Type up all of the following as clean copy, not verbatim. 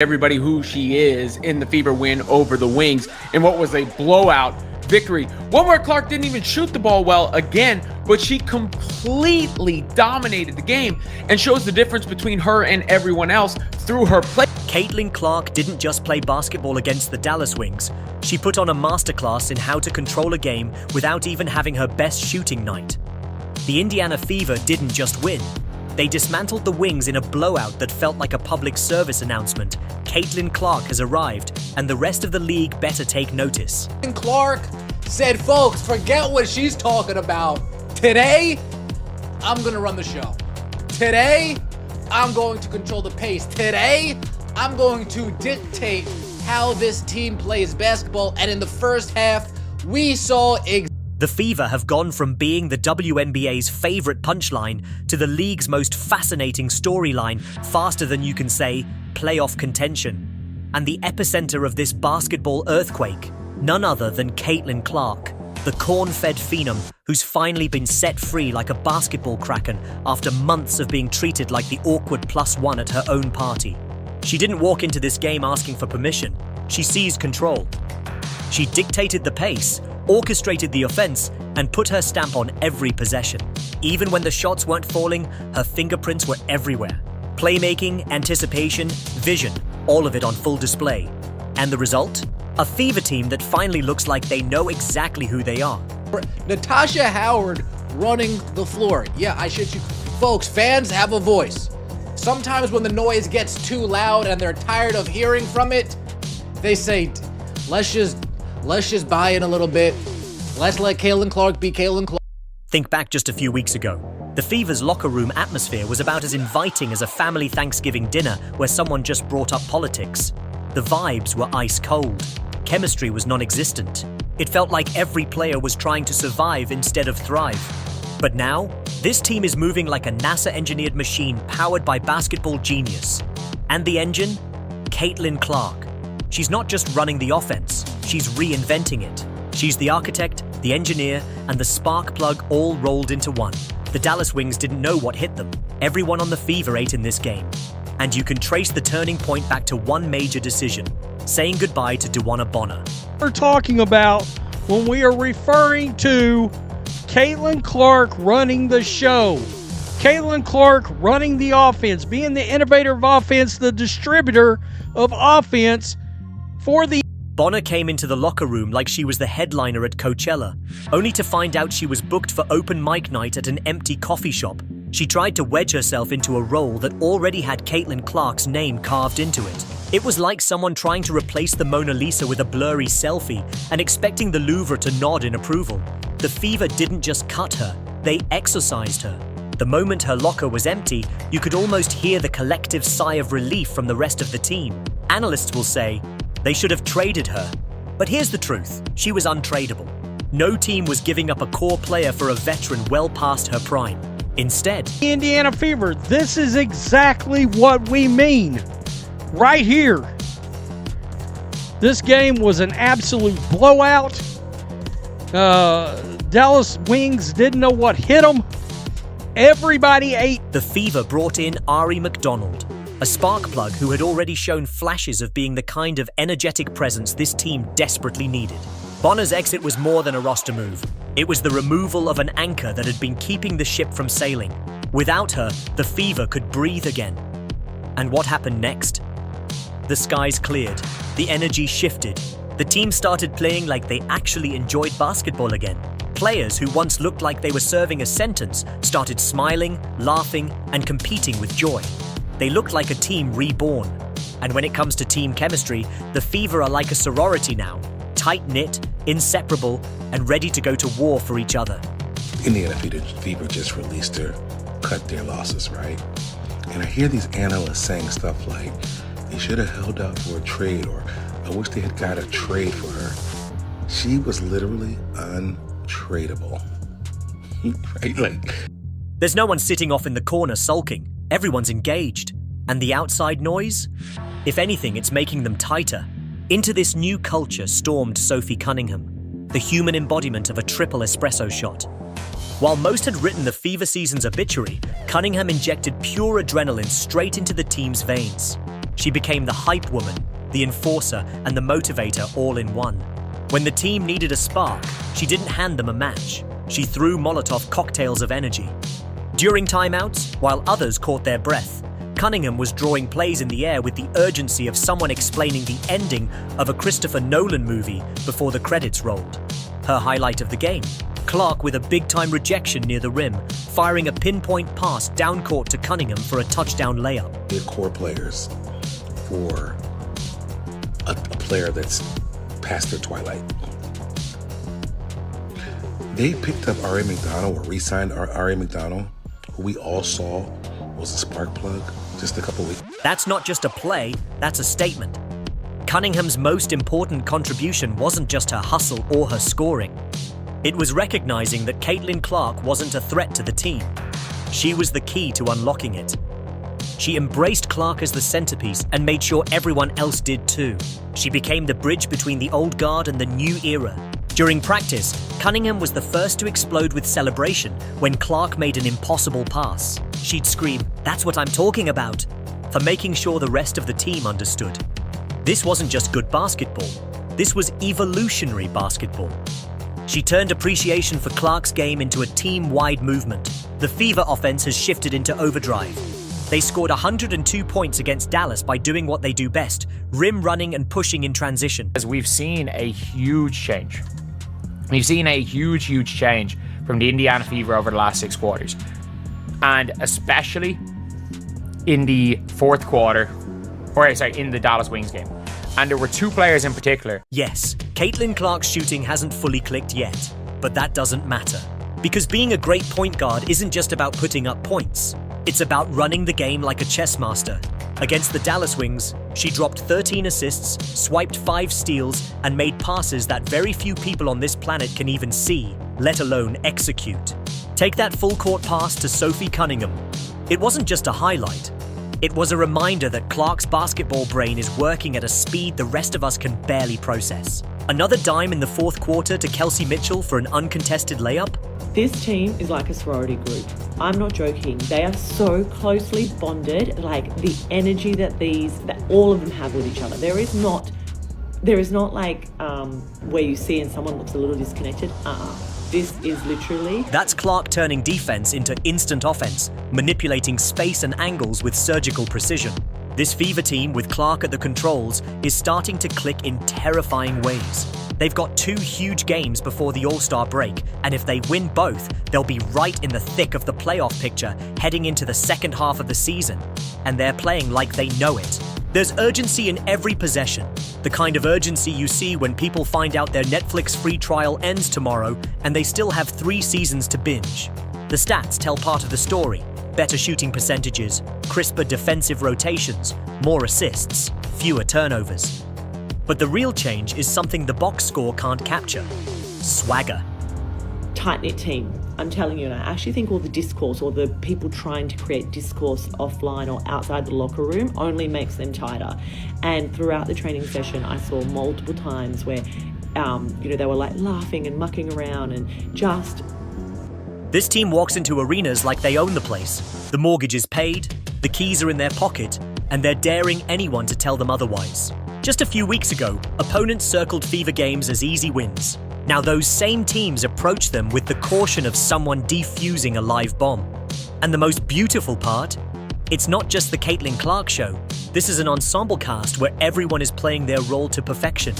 everybody who she is in the Fever win over the Wings in what was a blowout victory. One where Clark didn't even shoot the ball well again, but she completely dominated the game and shows the difference between her and everyone else through her play. Caitlin Clark didn't just play basketball against the Dallas Wings. She put on a masterclass in how to control a game without even having her best shooting night. The Indiana Fever didn't just win. They dismantled the Wings in a blowout that felt like a public service announcement. Caitlin Clark has arrived, and the rest of the league better take notice. Clark said, folks, forget what she's talking about. Today, I'm going to run the show. Today, I'm going to control the pace. Today, I'm going to dictate how this team plays basketball. And in the first half, we saw The Fever have gone from being the WNBA's favorite punchline to the league's most fascinating storyline faster than you can say playoff contention. And the epicenter of this basketball earthquake, none other than Caitlin Clark, the corn-fed phenom who's finally been set free like a basketball kraken after months of being treated like the awkward +1 at her own party. She didn't walk into this game asking for permission. She seized control. She dictated the pace, orchestrated the offense, and put her stamp on every possession. Even when the shots weren't falling, her fingerprints were everywhere. Playmaking, anticipation, vision, all of it on full display. And the result? A Fever team that finally looks like they know exactly who they are. Natasha Howard running the floor. Yeah, I shit you. Folks, fans have a voice. Sometimes when the noise gets too loud and they're tired of hearing from it, they say, let's just buy in a little bit. Let's let Caitlin Clark be Caitlin Clark. Think back just a few weeks ago. The Fever's locker room atmosphere was about as inviting as a family Thanksgiving dinner where someone just brought up politics. The vibes were ice cold. Chemistry was non-existent. It felt like every player was trying to survive instead of thrive. But now, this team is moving like a NASA-engineered machine powered by basketball genius. And the engine? Caitlin Clark. She's not just running the offense, she's reinventing it. She's the architect, the engineer, and the spark plug all rolled into one. The Dallas Wings didn't know what hit them. Everyone on the Fever ate in this game. And you can trace the turning point back to one major decision, saying goodbye to DeWanna Bonner. We're talking about when we are referring to Caitlin Clark running the show. Caitlin Clark running the offense, being the innovator of offense, the distributor of offense for the... Bonner came into the locker room like she was the headliner at Coachella, only to find out she was booked for open mic night at an empty coffee shop. She tried to wedge herself into a role that already had Caitlin Clark's name carved into it. It was like someone trying to replace the Mona Lisa with a blurry selfie and expecting the Louvre to nod in approval. The Fever didn't just cut her, they exorcised her. The moment her locker was empty, you could almost hear the collective sigh of relief from the rest of the team. Analysts will say, they should have traded her. But here's the truth, she was untradeable. No team was giving up a core player for a veteran well past her prime. Instead, Indiana Fever, this is exactly what we mean. Right here. This game was an absolute blowout. Dallas Wings didn't know what hit them. Everybody ate. The Fever brought in Ari McDonald, a spark plug who had already shown flashes of being the kind of energetic presence this team desperately needed. Bonner's exit was more than a roster move. It was the removal of an anchor that had been keeping the ship from sailing. Without her, the Fever could breathe again. And what happened next? The skies cleared. The energy shifted. The team started playing like they actually enjoyed basketball again. Players who once looked like they were serving a sentence started smiling, laughing, and competing with joy. They looked like a team reborn. And when it comes to team chemistry, the Fever are like a sorority now, tight-knit, inseparable, and ready to go to war for each other. Indiana Fever just released cut their losses, right? And I hear these analysts saying stuff like, they should have held out for a trade, or I wish they had got a trade for her. She was literally untradeable, right? There's no one sitting off in the corner sulking. Everyone's engaged. And the outside noise? If anything, it's making them tighter. Into this new culture stormed Sophie Cunningham, the human embodiment of a triple espresso shot. While most had written the Fever season's obituary, Cunningham injected pure adrenaline straight into the team's veins. She became the hype woman, the enforcer, and the motivator all in one. When the team needed a spark, she didn't hand them a match. She threw Molotov cocktails of energy. During timeouts, while others caught their breath, Cunningham was drawing plays in the air with the urgency of someone explaining the ending of a Christopher Nolan movie before the credits rolled. Her highlight of the game, Clark with a big-time rejection near the rim, firing a pinpoint pass down court to Cunningham for a touchdown layup. They're core players for a player that's past their twilight. They picked up R.A. McDonald, or re-signed R.A. McDonald, who we all saw was a spark plug just a couple weeks. That's not just a play, that's a statement. Cunningham's most important contribution wasn't just her hustle or her scoring. It was recognizing that Caitlin Clark wasn't a threat to the team. She was the key to unlocking it. She embraced Clark as the centerpiece and made sure everyone else did too. She became the bridge between the old guard and the new era. During practice, Cunningham was the first to explode with celebration when Clark made an impossible pass. She'd scream, "That's what I'm talking about," for making sure the rest of the team understood. This wasn't just good basketball. This was evolutionary basketball. She turned appreciation for Clark's game into a team-wide movement. The Fever offense has shifted into overdrive. They scored 102 points against Dallas by doing what they do best, rim running and pushing in transition. As we've seen a huge change. We've seen a huge change from the Indiana Fever over the last 6 quarters. And especially in the fourth quarter, in the Dallas Wings game. And there were 2 players in particular. Yes, Caitlin Clark's shooting hasn't fully clicked yet, but that doesn't matter. Because being a great point guard isn't just about putting up points. It's about running the game like a chess master. Against the Dallas Wings, she dropped 13 assists, swiped 5 steals, and made passes that very few people on this planet can even see, let alone execute. Take that full-court pass to Sophie Cunningham. It wasn't just a highlight. It was a reminder that Clark's basketball brain is working at a speed the rest of us can barely process. Another dime in the fourth quarter to Kelsey Mitchell for an uncontested layup. This team is like a sorority group. I'm not joking. They are so closely bonded, like the energy that all of them have with each other. There is not like where you see and someone looks a little disconnected. This is literally... That's Clark turning defense into instant offense, manipulating space and angles with surgical precision. This Fever team, with Clark at the controls, is starting to click in terrifying ways. They've got 2 huge games before the All-Star break, and if they win both, they'll be right in the thick of the playoff picture heading into the second half of the season. And they're playing like they know it. There's urgency in every possession, the kind of urgency you see when people find out their Netflix free trial ends tomorrow and they still have 3 seasons to binge. The stats tell part of the story: better shooting percentages, crisper defensive rotations, more assists, fewer turnovers. But the real change is something the box score can't capture: swagger. Tight-knit team. I'm telling you, and I actually think all the discourse or the people trying to create discourse offline or outside the locker room only makes them tighter. And throughout the training session, I saw multiple times where, they were like laughing and mucking around and just... This team walks into arenas like they own the place. The mortgage is paid, the keys are in their pocket, and they're daring anyone to tell them otherwise. Just a few weeks ago, opponents circled Fever games as easy wins. Now those same teams approach them with the caution of someone defusing a live bomb. And the most beautiful part? It's not just the Caitlin Clark show. This is an ensemble cast where everyone is playing their role to perfection.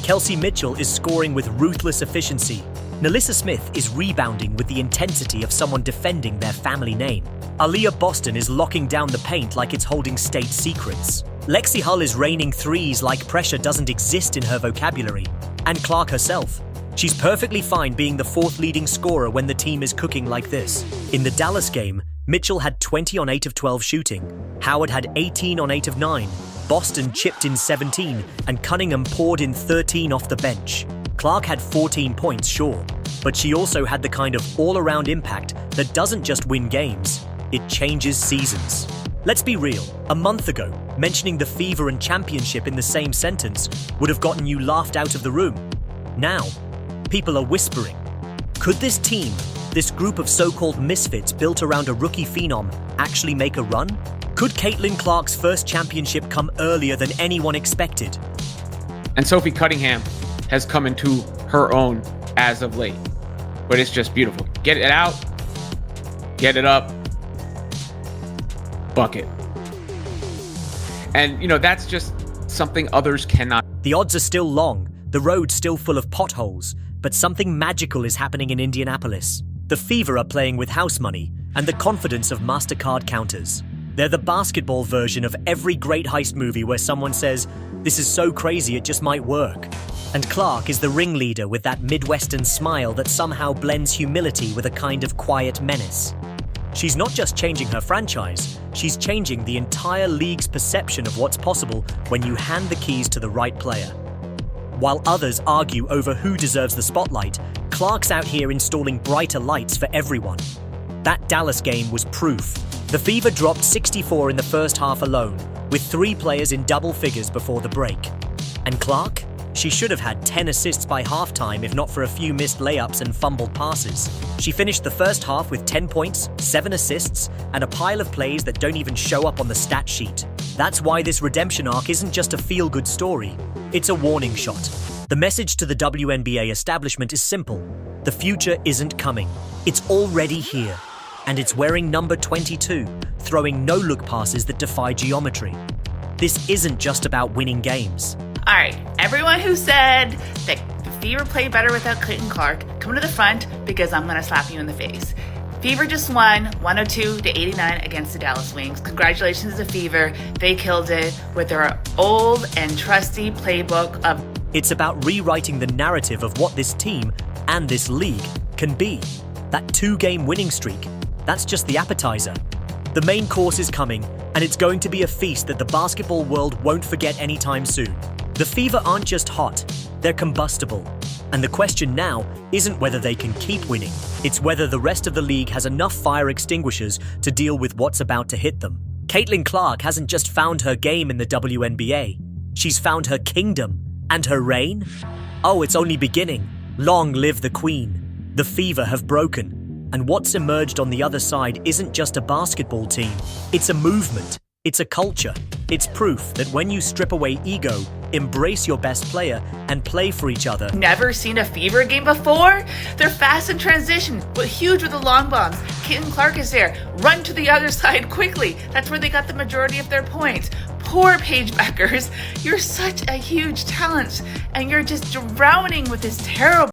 Kelsey Mitchell is scoring with ruthless efficiency. Nalissa Smith is rebounding with the intensity of someone defending their family name. Aaliyah Boston is locking down the paint like it's holding state secrets. Lexi Hull is raining threes like pressure doesn't exist in her vocabulary. And Clark herself. She's perfectly fine being the 4th leading scorer when the team is cooking like this. In the Dallas game, Mitchell had 20 on 8 of 12 shooting. Howard had 18 on 8 of 9. Boston chipped in 17, and Cunningham poured in 13 off the bench. Clark had 14 points, sure, but she also had the kind of all-around impact that doesn't just win games, it changes seasons. Let's be real, a month ago, mentioning the Fever and championship in the same sentence would have gotten you laughed out of the room. Now, people are whispering, could this team, this group of so-called misfits built around a rookie phenom, actually make a run? Could Caitlin Clark's first championship come earlier than anyone expected? And Sophie Cunningham has come into her own as of late. But it's just beautiful. Get it out, get it up, bucket. And, that's just something others cannot. The odds are still long, the road's still full of potholes, but something magical is happening in Indianapolis. The Fever are playing with house money and the confidence of MasterCard counters. They're the basketball version of every great heist movie where someone says, "This is so crazy it just might work." And Clark is the ringleader with that Midwestern smile that somehow blends humility with a kind of quiet menace. She's not just changing her franchise, she's changing the entire league's perception of what's possible when you hand the keys to the right player. While others argue over who deserves the spotlight, Clark's out here installing brighter lights for everyone. That Dallas game was proof. The Fever dropped 64 in the first half alone, with 3 players in double figures before the break. And Clark? She should have had 10 assists by halftime if not for a few missed layups and fumbled passes. She finished the first half with 10 points, 7 assists, and a pile of plays that don't even show up on the stat sheet. That's why this redemption arc isn't just a feel-good story, it's a warning shot. The message to the WNBA establishment is simple. The future isn't coming. It's already here. And it's wearing number 22, throwing no-look passes that defy geometry. This isn't just about winning games. All right, everyone who said that the Fever played better without Caitlin Clark, come to the front because I'm going to slap you in the face. Fever just won 102-89 against the Dallas Wings. Congratulations to the Fever. They killed it with their old and trusty playbook of... It's about rewriting the narrative of what this team and this league can be. That 2-game winning streak, that's just the appetizer. The main course is coming, and it's going to be a feast that the basketball world won't forget anytime soon. The Fever aren't just hot, they're combustible. And the question now isn't whether they can keep winning, it's whether the rest of the league has enough fire extinguishers to deal with what's about to hit them. Caitlin Clark hasn't just found her game in the WNBA, she's found her kingdom. And her reign? Oh, it's only beginning. Long live the Queen. The Fever have broken. And what's emerged on the other side isn't just a basketball team. It's a movement. It's a culture. It's proof that when you strip away ego, embrace your best player, and play for each other. Never seen a Fever game before? They're fast in transition, but huge with the long bombs. Caitlin Clark is there. Run to the other side quickly. That's where they got the majority of their points. Poor Paige Beckers. You're such a huge talent, and you're just drowning with this terrible